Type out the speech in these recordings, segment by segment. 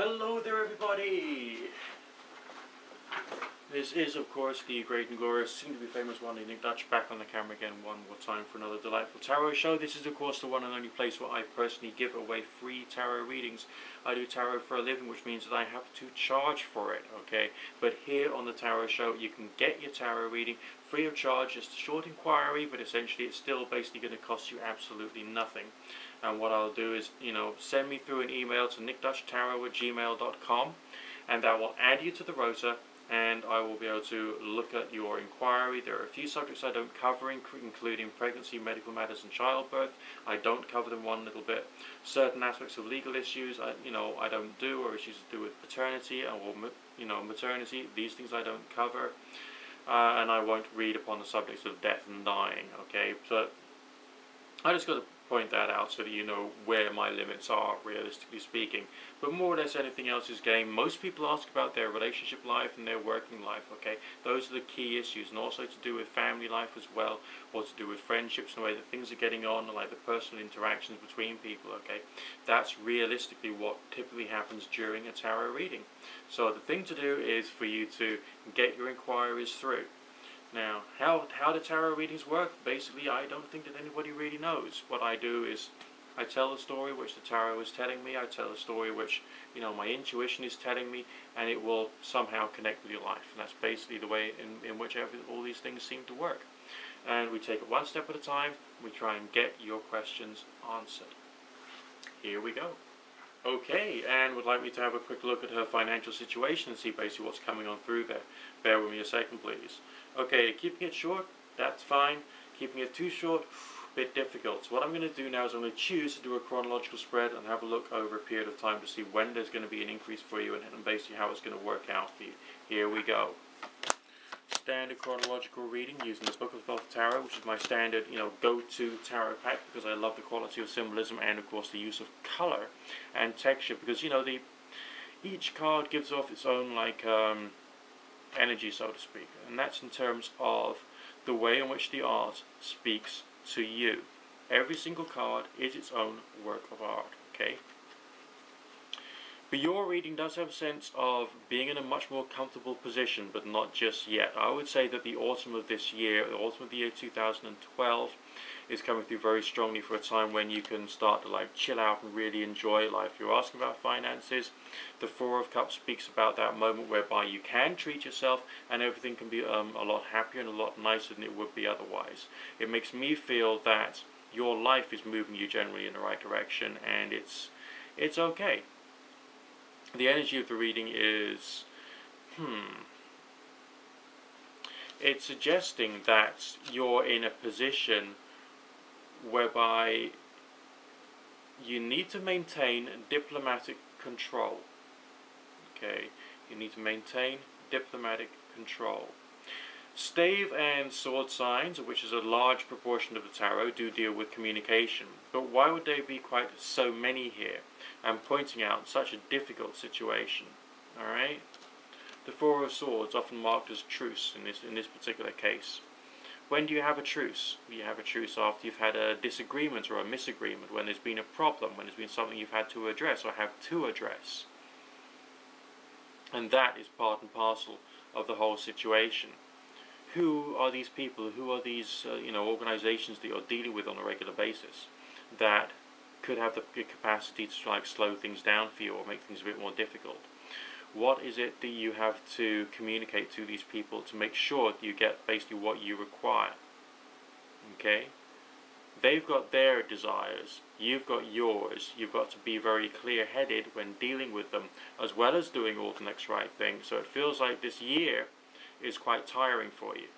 Hello there, everybody! This is, of course, the great and glorious, soon-to-be famous one, Nick Dutch, back on the camera again one more time for another delightful tarot show. This is, of course, the one and only place where I personally give away free tarot readings. I do tarot for a living, which means that I have to charge for it, okay? But here on the tarot show, you can get your tarot reading free of charge, just a short inquiry, but essentially it's still basically going to cost you absolutely nothing. And what I'll do is, send me through an email to nickdutchtarot@gmail.com, and that will add you to the rota, and I will be able to look at your inquiry. There are a few subjects I don't cover, including pregnancy, medical matters, and childbirth. I don't cover them one little bit. Certain aspects of legal issues, I don't do, or issues to do with paternity or maternity. These things I don't cover, and I won't read upon the subjects of death and dying. Okay, so I just got to point that out so that you know where my limits are, realistically speaking. But more or less anything else is game. Most people ask about their relationship life and their working life, okay? Those are the key issues, and also to do with family life as well, or to do with friendships and the way that things are getting on, like the personal interactions between people, okay? That's realistically what typically happens during a tarot reading. So the thing to do is for you to get your inquiries through. Now, how do tarot readings work? Basically, I don't think that anybody really knows. What I do is I tell a story which the tarot is telling me. I tell a story which, my intuition is telling me, and it will somehow connect with your life. And that's basically the way in which all these things seem to work. And we take it one step at a time. We try and get your questions answered. Here we go. Okay, Anne would like me to have a quick look at her financial situation and see basically what's coming on through there. Bear with me a second, please. Okay, keeping it short, that's fine. Keeping it too short, a bit difficult. So what I'm going to do now is I'm going to choose to do a chronological spread and have a look over a period of time to see when there's going to be an increase for you and basically how it's going to work out for you. Here we go. Standard chronological reading using the Book of Thoth Tarot, which is my standard, go-to tarot pack, because I love the quality of symbolism and, of course, the use of color and texture, because each card gives off its own energy, so to speak, and that's in terms of the way in which the art speaks to you. Every single card is its own work of art. Okay. But your reading does have a sense of being in a much more comfortable position, but not just yet. I would say that the autumn of this year, the autumn of the year 2012, is coming through very strongly for a time when you can start to chill out and really enjoy life. You're asking about finances. The Four of Cups speaks about that moment whereby you can treat yourself and everything can be a lot happier and a lot nicer than it would be otherwise. It makes me feel that your life is moving you generally in the right direction, and it's okay. The energy of the reading is, it's suggesting that you're in a position whereby you need to maintain diplomatic control. Okay, you need to maintain diplomatic control. Stave and sword signs, which is a large proportion of the tarot, do deal with communication. But why would there be quite so many here? I'm pointing out such a difficult situation. Alright? The Four of Swords, often marked as truce in this particular case. When do you have a truce? You have a truce after you've had a disagreement or a misagreement, when there's been a problem, when there's been something you've had to address or have to address. And that is part and parcel of the whole situation. Who are these people, who are these organizations that you're dealing with on a regular basis that could have the capacity to slow things down for you or make things a bit more difficult? What is it that you have to communicate to these people to make sure that you get basically what you require? Okay? They've got their desires, you've got yours. You've got to be very clear-headed when dealing with them, as well as doing all the next right thing. So it feels like this year is quite tiring for you,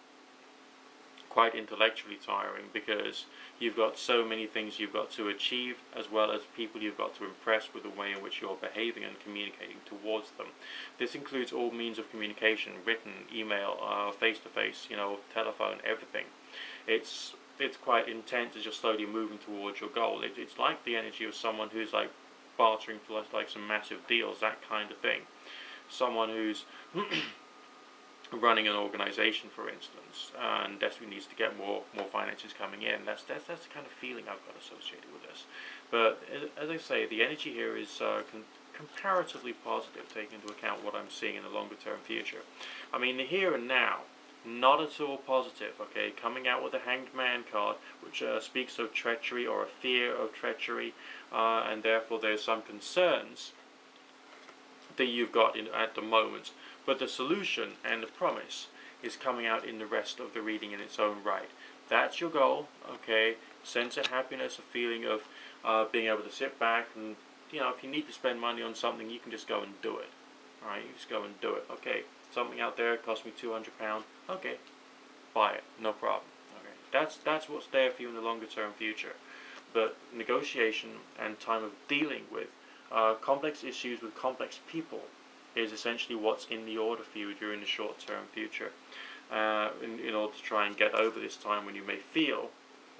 quite intellectually tiring, because you've got so many things you've got to achieve, as well as people you've got to impress with the way in which you're behaving and communicating towards them. This includes all means of communication: written, email, face-to-face, telephone, everything. It's quite intense as you're slowly moving towards your goal. It's like the energy of someone who's bartering for some massive deals, that kind of thing. Someone who's running an organization, for instance, and desperately needs to get more finances coming in. That's the kind of feeling I've got associated with this. But as I say, the energy here is comparatively positive, taking into account what I'm seeing in the longer term future. I mean, the here and now, not at all positive, okay? Coming out with a Hanged Man card, which speaks of treachery or a fear of treachery, and therefore there's some concerns that you've got at the moment. But the solution and the promise is coming out in the rest of the reading in its own right. That's your goal, okay? Sense of happiness, a feeling of being able to sit back and, if you need to spend money on something, you can just go and do it. Alright, you just go and do it. Okay, something out there cost me £200. Okay, buy it, no problem. Okay, that's what's there for you in the longer term future. But negotiation and time of dealing with complex issues with complex people is essentially what's in the order for you during the short term future. In order to try and get over this time when you may feel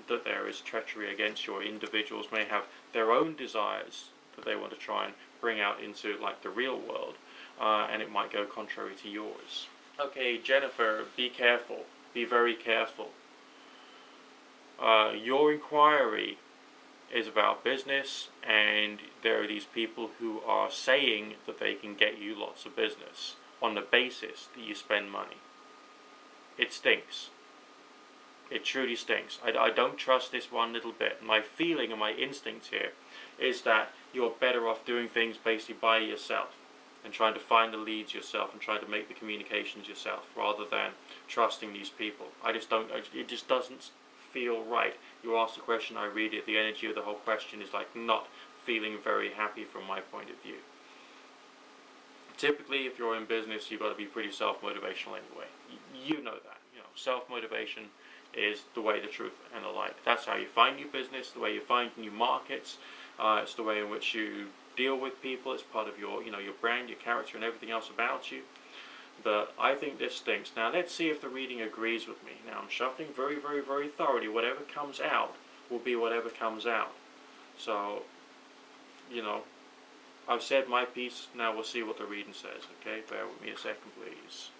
that there is treachery against you, or individuals may have their own desires that they want to try and bring out into like the real world, and it might go contrary to yours. Okay, Jennifer, be careful. Be very careful. Your inquiry is about business, and there are these people who are saying that they can get you lots of business on the basis that you spend money. It stinks. It truly stinks. I don't trust this one little bit. My feeling and my instinct here is that you're better off doing things basically by yourself and trying to find the leads yourself and trying to make the communications yourself rather than trusting these people. It just doesn't feel right. You ask the question, I read it, the energy of the whole question is like not feeling very happy from my point of view. Typically, if you're in business, you've got to be pretty self-motivational anyway. You know that. Self-motivation is the way, the truth, and the light. That's how you find new business, the way you find new markets. It's the way in which you deal with people. It's part of your, your brand, your character, and everything else about you. But I think this stinks. Now let's see if the reading agrees with me. Now I'm shuffling very, very, very thoroughly. Whatever comes out will be whatever comes out. So, I've said my piece. Now we'll see what the reading says. Okay, bear with me a second, please.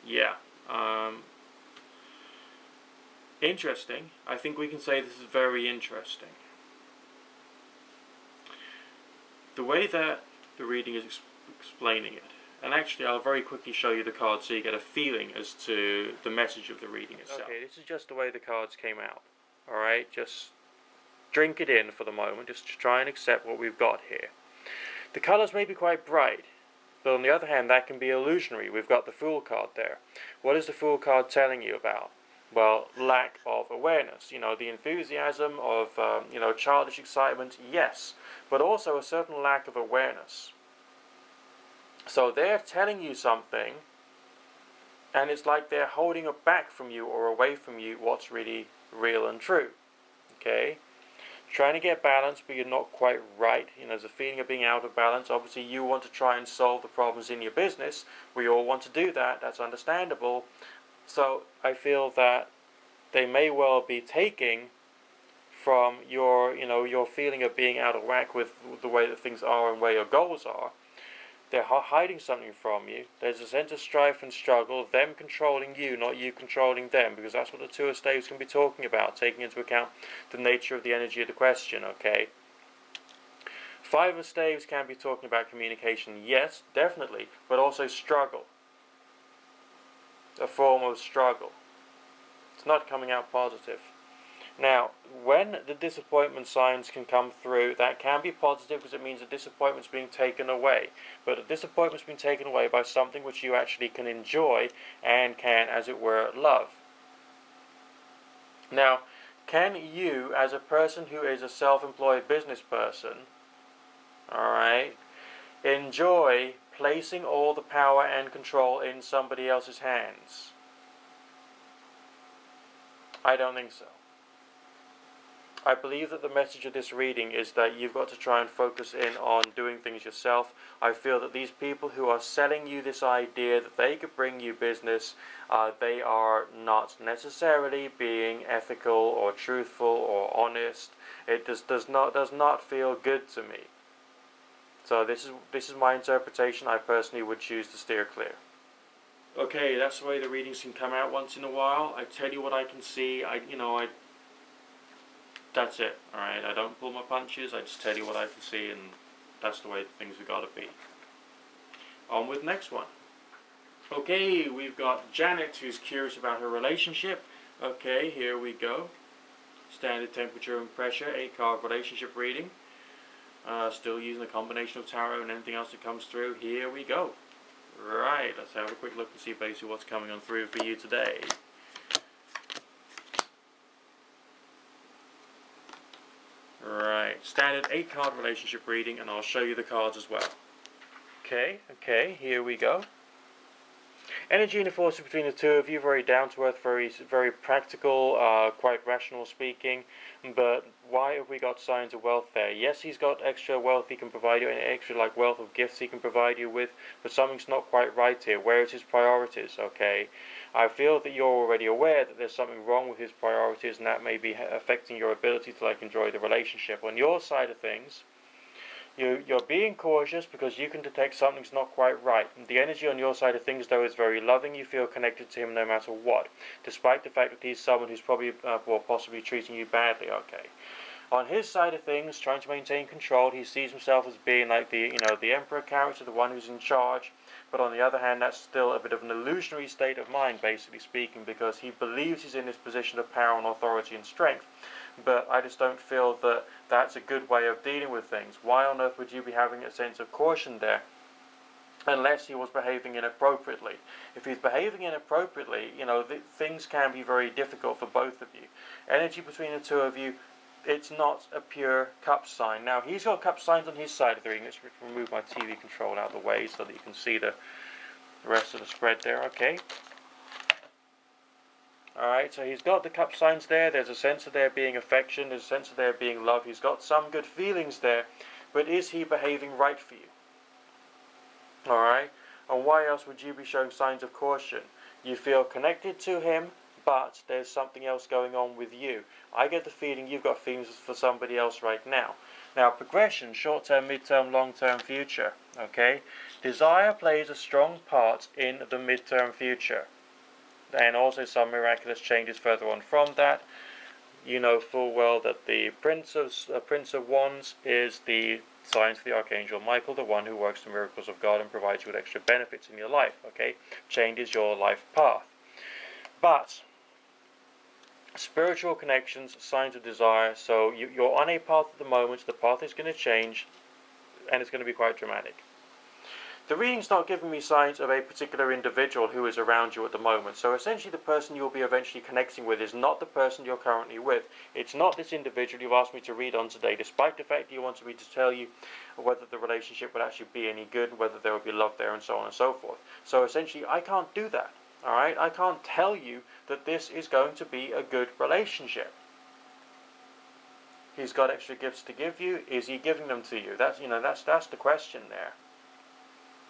Yeah. Interesting. I think we can say this is very interesting. The way that the reading is explaining it, and actually I'll very quickly show you the cards so you get a feeling as to the message of the reading itself. Okay, this is just the way the cards came out. Alright, just drink it in for the moment, just to try and accept what we've got here. The colours may be quite bright, but on the other hand that can be illusionary. We've got the Fool card there. What is the Fool card telling you about? Well, lack of awareness. The enthusiasm of, childish excitement, yes, but also a certain lack of awareness. So they're telling you something, and it's like they're holding it back from you or away from you what's really real and true. Okay? Trying to get balance, but you're not quite right. There's a feeling of being out of balance. Obviously, you want to try and solve the problems in your business. We all want to do that. That's understandable. So I feel that they may well be taking from your feeling of being out of whack with the way that things are and where your goals are. They're hiding something from you. There's a sense of strife and struggle, them controlling you, not you controlling them, because that's what the Two of Staves can be talking about, taking into account the nature of the energy of the question, okay? Five of Staves can be talking about communication, yes, definitely, but also struggle. A form of struggle. It's not coming out positive. Now, when the disappointment signs can come through, that can be positive because it means the disappointment's being taken away. But the disappointment's been taken away by something which you actually can enjoy and can, as it were, love. Now, can you, as a person who is a self-employed business person, alright, enjoy placing all the power and control in somebody else's hands? I don't think so. I believe that the message of this reading is that you've got to try and focus in on doing things yourself. I feel that these people who are selling you this idea that they could bring you business, they are not necessarily being ethical or truthful or honest. It does not feel good to me. So this is my interpretation. I personally would choose to steer clear. Okay, that's the way the readings can come out once in a while. I tell you what I can see. That's it. Alright, I don't pull my punches, I just tell you what I can see, and that's the way things have got to be. On with next one. Okay, we've got Janet, who's curious about her relationship. Okay, here we go. Standard temperature and pressure, 8-card relationship reading. Still using a combination of tarot and anything else that comes through. Here we go. Right, let's have a quick look and see basically what's coming on through for you today. Right, standard 8-card relationship reading, and I'll show you the cards as well. Okay, here we go. Energy and the forces between the two of you, very down to earth, very practical, quite rational speaking. But why have we got signs of wealth there? Yes, he's got extra wealth he can provide you, and extra wealth of gifts he can provide you with, but something's not quite right here. Where is his priorities? Okay, I feel that you're already aware that there's something wrong with his priorities, and that may be affecting your ability to enjoy the relationship. On your side of things, you're being cautious because you can detect something's not quite right. The energy on your side of things, though, is very loving. You feel connected to him no matter what, despite the fact that he's someone who's probably or possibly treating you badly. Okay. On his side of things, trying to maintain control, he sees himself as being like the emperor character, the one who's in charge. But on the other hand, that's still a bit of an illusionary state of mind, basically speaking, because he believes he's in this position of power and authority and strength. But I just don't feel that that's a good way of dealing with things. Why on earth would you be having a sense of caution there? Unless he was behaving inappropriately. If he's behaving inappropriately, things can be very difficult for both of you. Energy between the two of you, it's not a pure cup sign. Now, he's got cup signs on his side of the ring. Let's remove my TV control out of the way so that you can see the rest of the spread there. Okay. Alright, so he's got the cup signs there. There's a sense of there being affection. There's a sense of there being love. He's got some good feelings there. But is he behaving right for you? Alright, and why else would you be showing signs of caution? You feel connected to him, but there's something else going on with you. I get the feeling you've got feelings for somebody else right now. Now, progression, short-term, mid-term, long-term, future. Okay, desire plays a strong part in the mid-term future. And also some miraculous changes further on from that. You know full well that the Prince of Wands is the sign for the Archangel Michael, the one who works the miracles of God and provides you with extra benefits in your life. Okay, changes your life path. But spiritual connections, signs of desire. So you're on a path at the moment. The path is going to change, and it's going to be quite dramatic. The reading's not giving me signs of a particular individual who is around you at the moment. So essentially the person you'll be eventually connecting with is not the person you're currently with. It's not this individual you've asked me to read on today, despite the fact that you wanted me to tell you whether the relationship would actually be any good, whether there would be love there, and so on and so forth. So essentially I can't do that. Alright? I can't tell you that this is going to be a good relationship. He's got extra gifts to give you. Is he giving them to you? That's the question there.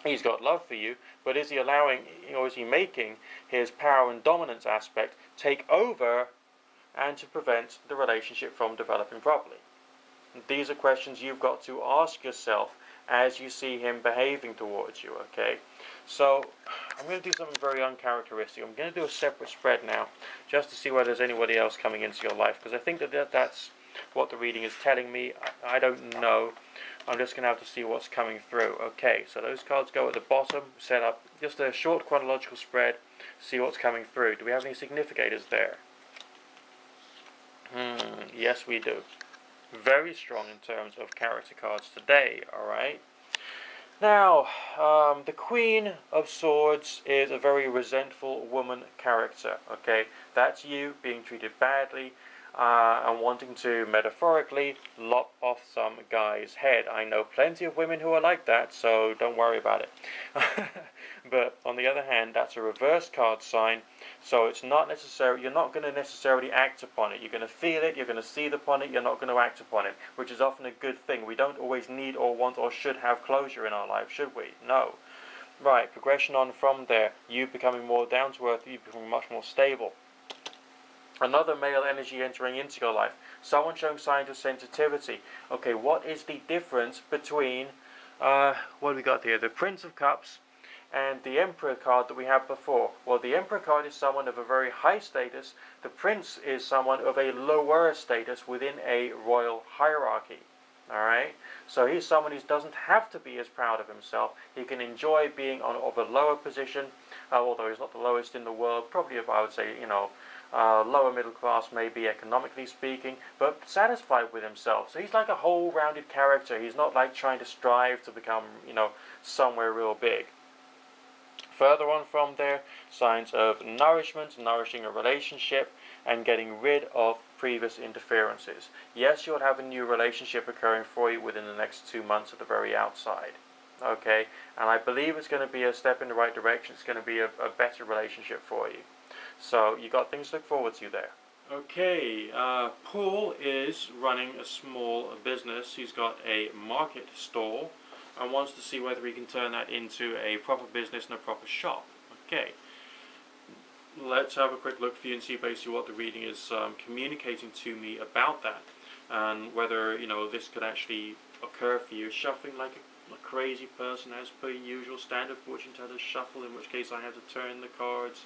He's got love for you, but is he allowing, or is he making his power and dominance aspect take over and to prevent the relationship from developing properly? These are questions you've got to ask yourself as you see him behaving towards you, okay? So, I'm going to do something very uncharacteristic. I'm going to do a separate spread now, just to see whether there's anybody else coming into your life, because I think that's what the reading is telling me. I don't know. I'm just going to have to see what's coming through. Okay, so those cards go at the bottom, set up just a short chronological spread, see what's coming through. Do we have any significators there? Yes, we do. Very strong in terms of character cards today, alright? Now, the Queen of Swords is a very resentful woman character, okay? That's you being treated badly, and wanting to, metaphorically, lop off some guy's head. I know plenty of women who are like that, so don't worry about it. But, on the other hand, that's a reverse card sign, so it's not necessary, you're not going to necessarily act upon it. You're going to feel it, you're going to seethe upon it, you're not going to act upon it, which is often a good thing. We don't always need or want or should have closure in our life, should we? No. Right, progression on from there, you becoming more down to earth, you becoming much more stable. Another male energy entering into your life. Someone showing signs of sensitivity. Okay, what is the difference between, what have we got here? The Prince of Cups and the Emperor card that we had before. Well, the Emperor card is someone of a very high status. The Prince is someone of a lower status within a royal hierarchy. Alright? So he's someone who doesn't have to be as proud of himself. He can enjoy being of a lower position, although he's not the lowest in the world. Probably, I would say, lower middle class, maybe economically speaking, but satisfied with himself. So he's like a whole rounded character. He's not like trying to strive to become, somewhere real big. Further on from there, signs of nourishment, nourishing a relationship, and getting rid of previous interferences. Yes, you'll have a new relationship occurring for you within the next 2 months at the very outside. Okay, and I believe it's going to be a step in the right direction. It's going to be a better relationship for you. So you got things to look forward to there. Okay, Paul is running a small business. He's got a market stall and wants to see whether he can turn that into a proper business and a proper shop. Okay, let's have a quick look for you and see basically what the reading is communicating to me about that, and whether this could actually occur for you. Shuffling like a crazy person as per usual, standard fortune teller shuffle, in which case I have to turn the cards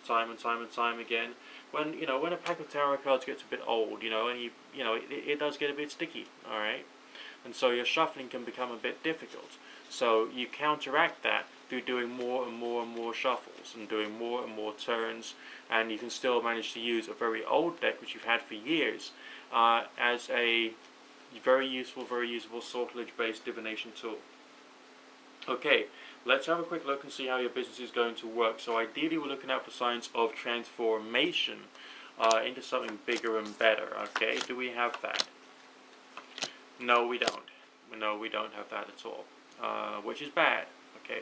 time and time again. When when a pack of tarot cards gets a bit old, and it does get a bit sticky, all right, and so your shuffling can become a bit difficult. So you counteract that through doing more and more shuffles and doing more and more turns, and you can still manage to use a very old deck which you've had for years as a very useful, very usable sortilege-based divination tool. Okay, let's have a quick look and see how your business is going to work. So ideally we're looking out for signs of transformation into something bigger and better. Okay, do we have that? No, we don't. No, we don't have that at all, which is bad. Okay,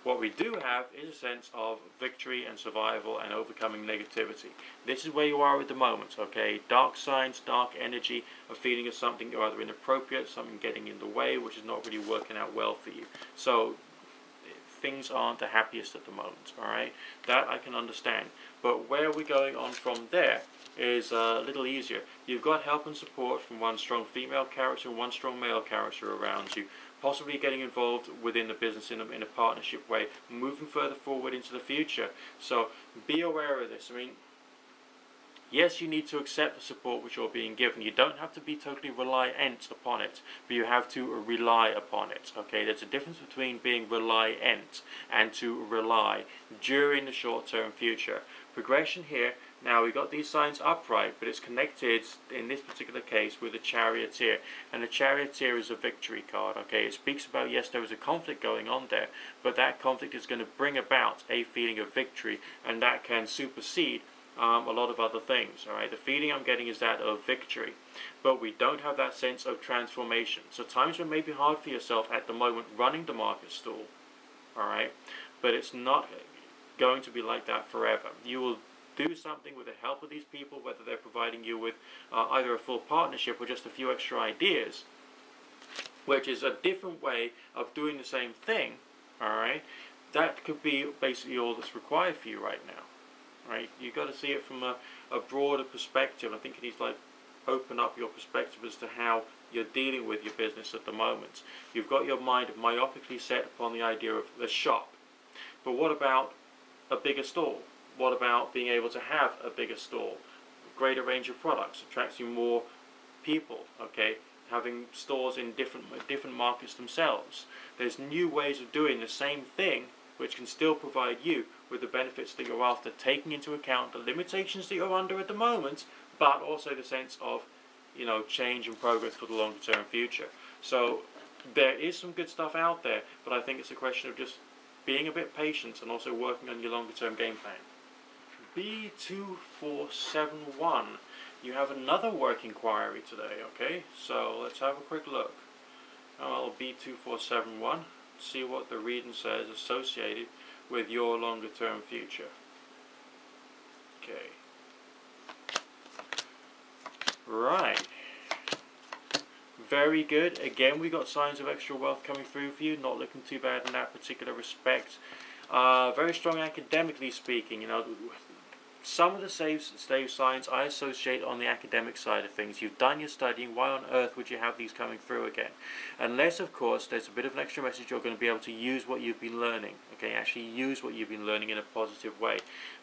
what we do have is a sense of victory and survival and overcoming negativity. This is where you are at the moment. Okay, dark signs, dark energy, a feeling of something either inappropriate, something getting in the way, which is not really working out well for you. So things aren't the happiest at the moment. All right, that I can understand. But where we're going on from there is a little easier. You've got help and support from one strong female character and one strong male character around you, possibly getting involved within the business in a partnership way, moving further forward into the future. So be aware of this. I mean, yes, you need to accept the support which you're being given. You don't have to be totally reliant upon it, but you have to rely upon it. Okay, there's a difference between being reliant and to rely during the short-term future. Progression here. Now we've got these signs upright, but it's connected in this particular case with a Charioteer, and the Charioteer is a victory card. Okay, it speaks about, yes, there is a conflict going on there, but that conflict is going to bring about a feeling of victory, and that can supersede a lot of other things. All right, the feeling I'm getting is that of victory, but we don't have that sense of transformation. So times when it may be hard for yourself at the moment running the market stall. All right, but it's not going to be like that forever. You will do something with the help of these people, whether they're providing you with either a full partnership or just a few extra ideas, which is a different way of doing the same thing. All right, that could be basically all that's required for you right now. Right, you've got to see it from a broader perspective. I think it needs to open up your perspective as to how you're dealing with your business at the moment. You've got your mind myopically set upon the idea of the shop, but what about a bigger stall? What about being able to have a bigger stall, greater range of products, attracts you more people? Okay, having stores in different markets themselves. There's new ways of doing the same thing, which can still provide you with the benefits that you're after, taking into account the limitations that you're under at the moment, but also the sense of, change and progress for the longer term future. So there is some good stuff out there, but I think it's a question of just being a bit patient and also working on your longer term game plan. B2471, you have another work inquiry today. Okay, so let's have a quick look. Well, B2471, see what the reading says associated with your longer term future. Okay, right, very good. Again, we got signs of extra wealth coming through for you, not looking too bad in that particular respect. Very strong academically speaking. some of the slave signs I associate on the academic side of things. You've done your studying, why on earth would you have these coming through again? Unless, of course, there's a bit of an extra message you're going to be able to use what you've been learning, okay, actually use what you've been learning in a positive way.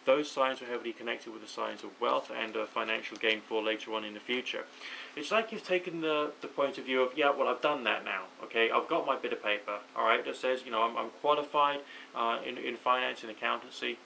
Those signs are heavily connected with the signs of wealth and financial gain for later on in the future. It's like you've taken the point of view of, yeah, well, I've done that now, okay, I've got my bit of paper, alright, that says, you know, I'm qualified in finance and accountancy.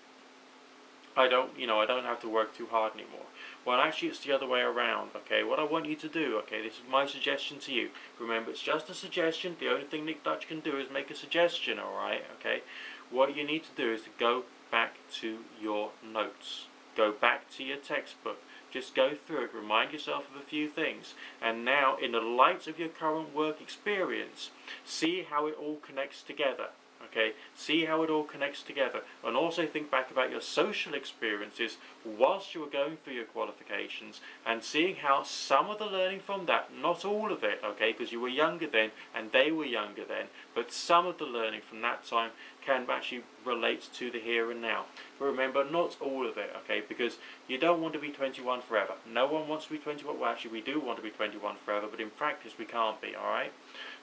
I don't have to work too hard anymore. Well, actually, it's the other way around, okay? What I want you to do, okay, this is my suggestion to you. Remember, it's just a suggestion. The only thing Nick Dutch can do is make a suggestion, alright, okay? What you need to do is to go back to your notes. Go back to your textbook. Just go through it. Remind yourself of a few things. And now, in the light of your current work experience, see how it all connects together. Okay, see how it all connects together, and also think back about your social experiences whilst you were going through your qualifications, and seeing how some of the learning from that, not all of it, okay, because you were younger then and they were younger then, but some of the learning from that time can actually relate to the here and now. But remember, not all of it, okay, because you don't want to be 21 forever. No one wants to be 21. Well, actually, we do want to be 21 forever, but in practice we can't be, alright?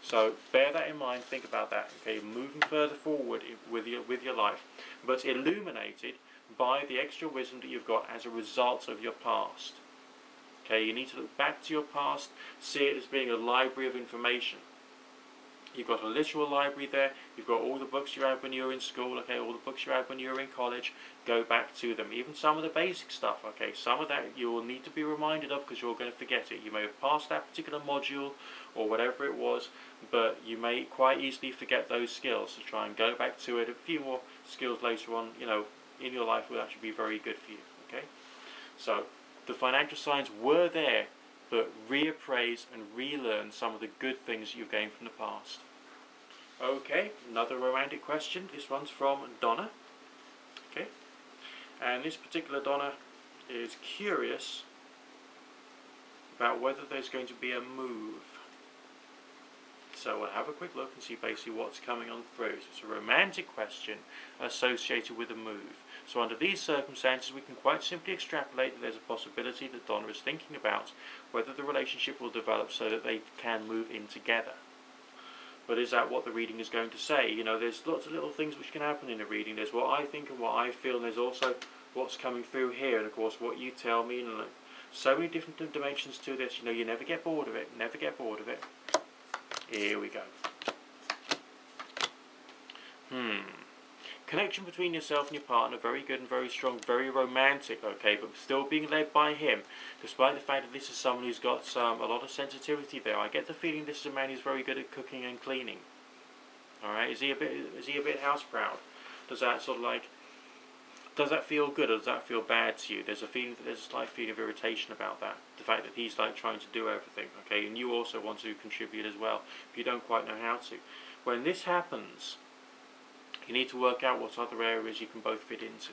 So bear that in mind, think about that, okay, moving further forward with your life, but illuminated by the extra wisdom that you've got as a result of your past. Okay, you need to look back to your past, see it as being a library of information. You've got a literal library there, you've got all the books you had when you were in school, okay, all the books you had when you were in college, go back to them. Even some of the basic stuff, okay, some of that you will need to be reminded of because you're going to forget it. You may have passed that particular module or whatever it was, but you may quite easily forget those skills. So try and go back to it. A few more skills later on, you know, in your life will actually be very good for you, okay? So the financial signs were there, but reappraise and relearn some of the good things you've gained from the past. Okay, another romantic question. This one's from Donna. Okay, and this particular Donna is curious about whether there's going to be a move. So we'll have a quick look and see basically what's coming on through. So it's a romantic question associated with a move. So under these circumstances, we can quite simply extrapolate that there's a possibility that Donna is thinking about whether the relationship will develop so that they can move in together. But is that what the reading is going to say? You know, there's lots of little things which can happen in a reading. There's what I think and what I feel, and there's also what's coming through here, and of course what you tell me, and so many different dimensions to this. You know, you never get bored of it. Never get bored of it. Here we go. Connection between yourself and your partner, very good and very strong, very romantic, okay, but still being led by him, despite the fact that this is someone who's got a lot of sensitivity there. I get the feeling this is a man who's very good at cooking and cleaning. Alright, is he a bit house proud? Does that sort of like, does that feel good or does that feel bad to you? There's a feeling that there's a slight feeling of irritation about that. The fact that he's like trying to do everything, okay, and you also want to contribute as well, but you don't quite know how to. When this happens, you need to work out what other areas you can both fit into,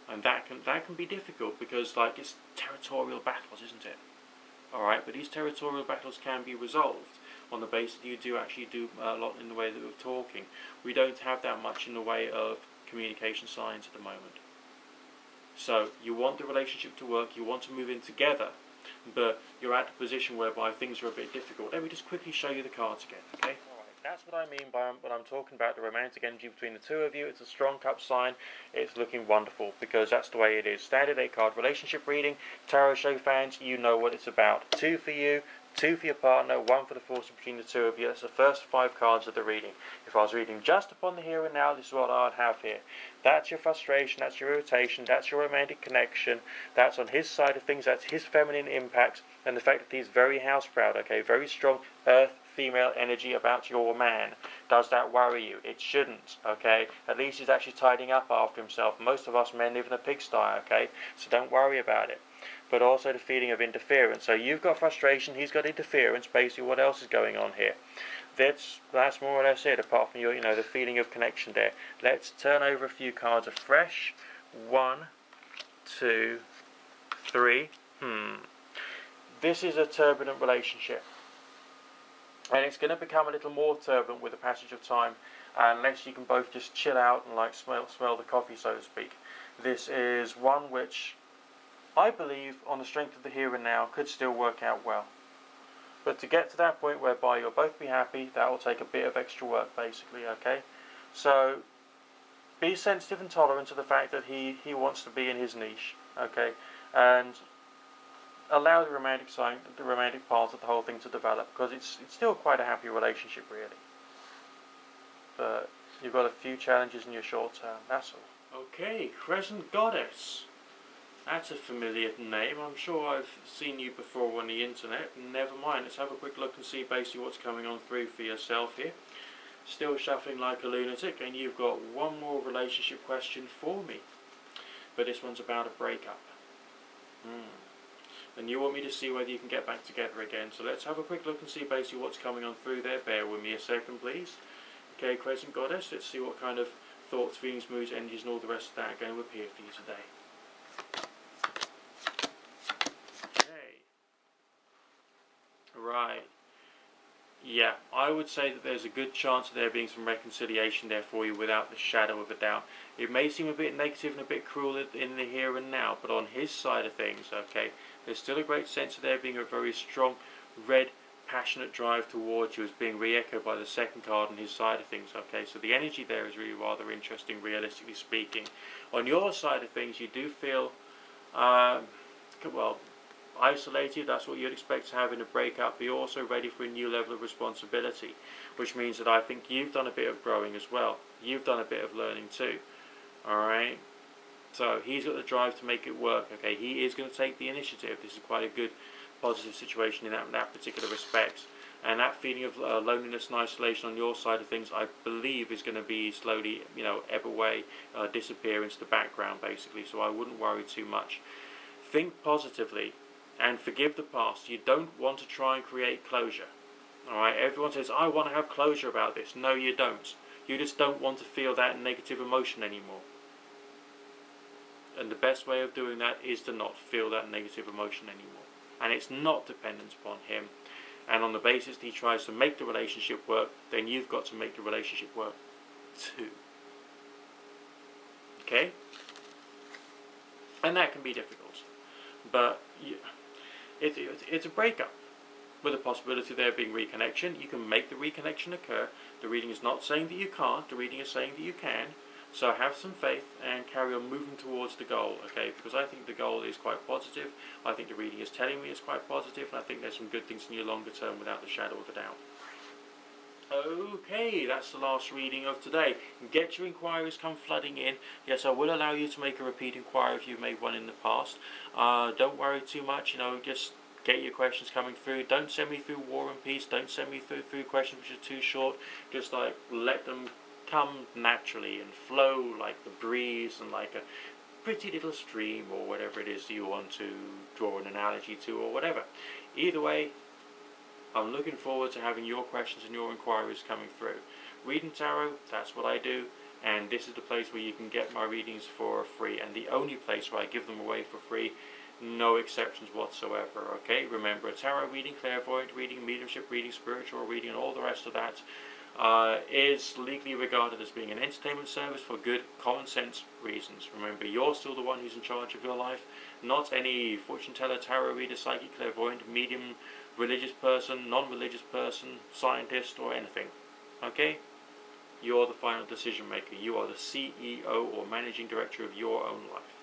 and that can be difficult because like it's territorial battles, isn't it? All right, but these territorial battles can be resolved on the basis that you do actually do a lot in the way that we're talking. We don't have that much in the way of communication signs at the moment. So you want the relationship to work, you want to move in together, but you're at a position whereby things are a bit difficult. Let me just quickly show you the cards again, okay? That's what I mean by when I'm talking about the romantic energy between the two of you. It's a strong cup sign. It's looking wonderful because that's the way it is. Standard 8 card relationship reading. Tarot show fans, you know what it's about. 2 for you, 2 for your partner, 1 for the force between the two of you. That's the first 5 cards of the reading. If I was reading just upon the here and now, this is what I'd have here. That's your frustration, that's your irritation, that's your romantic connection, that's on his side of things, that's his feminine impact, and the fact that he's very house proud, okay, very strong earth, female energy about your man. Does that worry you? It shouldn't, okay? At least he's actually tidying up after himself. Most of us men live in a pigsty, okay? So don't worry about it. But also the feeling of interference. So you've got frustration, he's got interference. Basically, what else is going on here? That's more or less it, apart from your, the feeling of connection there. Let's turn over a few cards afresh. 1, 2, 3. This is a turbulent relationship. And it's going to become a little more turbulent with the passage of time, unless you can both just chill out and like smell the coffee, so to speak. This is one which I believe, on the strength of the here and now, could still work out well. But to get to that point whereby you'll both be happy, that will take a bit of extra work, basically, okay? So, be sensitive and tolerant to the fact that he wants to be in his niche, okay? And allow the romantic side, the romantic part of the whole thing to develop, because it's still quite a happy relationship, really. But you've got a few challenges in your short term, that's all. Okay, Crescent Goddess. That's a familiar name. I'm sure I've seen you before on the internet. Never mind, let's have a quick look and see basically what's coming on through for yourself here. Still shuffling like a lunatic, and you've got one more relationship question for me. But this one's about a breakup. And you want me to see whether you can get back together again. So let's have a quick look and see basically what's coming on through there. Bear with me a second, please. Okay, Crescent Goddess, let's see what kind of thoughts, feelings, moods, energies, and all the rest of that are going to appear for you today. Right. Yeah, I would say that there's a good chance of there being some reconciliation there for you without the shadow of a doubt. It may seem a bit negative and a bit cruel in the here and now, but on his side of things, okay, there's still a great sense of there being a very strong, red, passionate drive towards you, as being re-echoed by the second card on his side of things, okay? So the energy there is really rather interesting, realistically speaking. On your side of things, you do feel, well, isolated. That's what you'd expect to have in a breakup, but you're also ready for a new level of responsibility, which means that I think you've done a bit of growing as well. You've done a bit of learning too. Alright? So he's got the drive to make it work, okay? He is going to take the initiative. This is quite a good, positive situation in that particular respect. And that feeling of loneliness and isolation on your side of things, I believe, is going to be slowly, ebb away, disappear into the background, basically. So I wouldn't worry too much. Think positively. And forgive the past. You don't want to try and create closure. Alright, everyone says, I want to have closure about this. No, you don't. You just don't want to feel that negative emotion anymore. And the best way of doing that is to not feel that negative emotion anymore. And it's not dependent upon him. And on the basis that he tries to make the relationship work, then you've got to make the relationship work too. Okay? And that can be difficult. But it's a breakup with a possibility of there being reconnection. You can make the reconnection occur. The reading is not saying that you can't. The reading is saying that you can. So have some faith and carry on moving towards the goal, okay? Because I think the goal is quite positive. I think the reading is telling me it's quite positive, and I think there's some good things in your longer term without the shadow of a doubt. Okay, that's the last reading of today. Get your inquiries come flooding in. Yes, I will allow you to make a repeat inquiry if you've made one in the past. Don't worry too much, just get your questions coming through. Don't send me through War and Peace. Don't send me through questions which are too short. Just let them come naturally and flow like the breeze and like a pretty little stream, or whatever it is you want to draw an analogy to, or whatever. Either way, I'm looking forward to having your questions and your inquiries coming through. Reading Tarot, that's what I do, and this is the place where you can get my readings for free, and the only place where I give them away for free, no exceptions whatsoever, okay? Remember, a tarot reading, clairvoyant reading, mediumship reading, spiritual reading, and all the rest of that is legally regarded as being an entertainment service for good, common sense reasons. Remember, you're still the one who's in charge of your life, not any fortune teller, tarot reader, psychic, clairvoyant, medium, religious person, non-religious person, scientist, or anything. Okay? You're the final decision maker. You are the CEO or managing director of your own life.